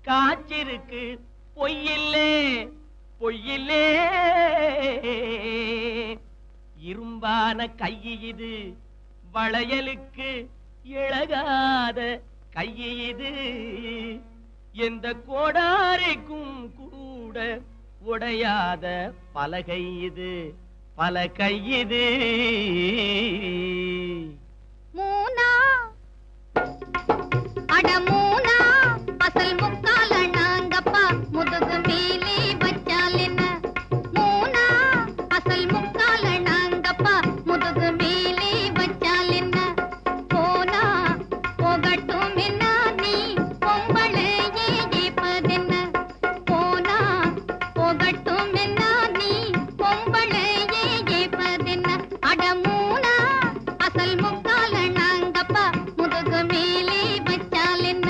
காய்ச்சிருக்கு பொய்யில்லே பொய்யில்லே இரும்பான கையிது வளையலுக்கு இழகாத கையிது எந்த கோடாரிக்கும் கூட உடையாத பலகை இது பல கையிது மூனா அட மூனா அசல் முக்கால நாங்கப்பா முதுகு மேலே வச்சால் என்ன மூனா அசல் முக்கால நாங்கப்பா முதுகு மேலே வச்சால் என்ன போனா போகட்டும் என்ன நீ பொம்பளையே ஏப்பதென்ன போனா போகட்டும் என்ன நீ பொம்பளையே ஏப்பதென்ன அட மூனா அசல் முக்கால நாங்கப்பா முதுகு மேலே வச்சால் என்ன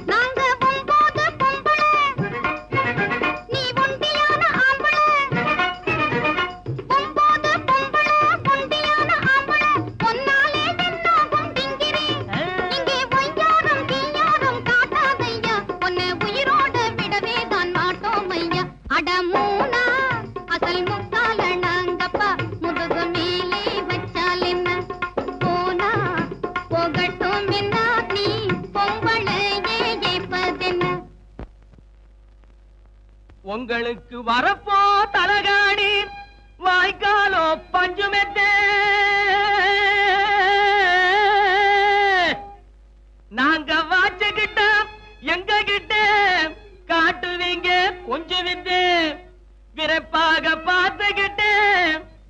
நாங்க பொம்போது பொம்பளை நீ ஒண்டியான ஆம்பளை பொம்போது பொம்பளை ஒண்டியான ஆம்பளை பொன்னாலே வெண்ணாகும் திங்கிரி இங்கே ஒய்யாரம் தீயாரம் காட்டாதையா உன்னை உயிரோட விடவே தான் மாட்டோம் ஐயா அட மூனா அசல் முக்கால நாங்கப்பா முதுகு மேலே வச்சால் என்ன போனா போகட்டும் என்ன நீ பொம்பளையே ஏப்பதென்ன உங்களுக்கு வரப்போ தலகாணி வாய்க்காலோ பஞ்சுமெத்தே நாங்க வாச்சுக்கிட்ட எங்க கிட்ட காட்டுவீங்க கொஞ்சம் வித்து விரைப்பாக பார்த்துக்கிட்டு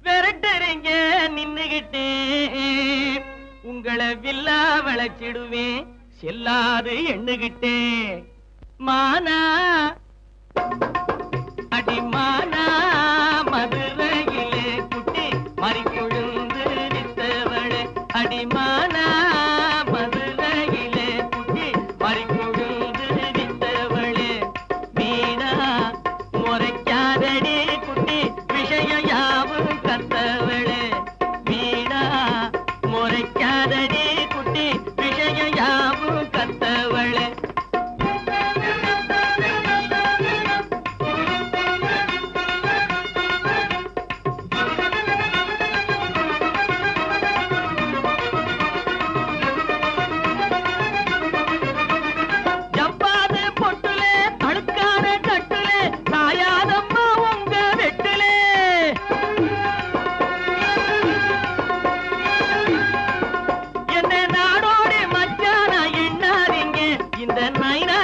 விரட்டுறீங்க நின்னுகிட்டு உங்களை வில்லா வளைச்சிடுவேன் செல்லாது எண்ணுகிட்டே மானா அடிமானா மதுரையிலே குட்டி மறிக்கொழுந்து வித்தவளே அடிமானா மதுரையிலே குட்டி மறிக்கொழுந்து வித்தவளே மீனா முறைக்காதடி குட்டி விஷயம் யாவும் கத்தவளே மீனா முறைக்காதடி குட்டி விஷயம் யாவும் கத்தவளே ஜப்பாது பொட்டுலே அழுக்கான கட்டுலே சாயாதம்மா உங்க வெட்டுலே என்ன நாடோடி மச்சானா எண்ணாதீங்க இந்த நைனா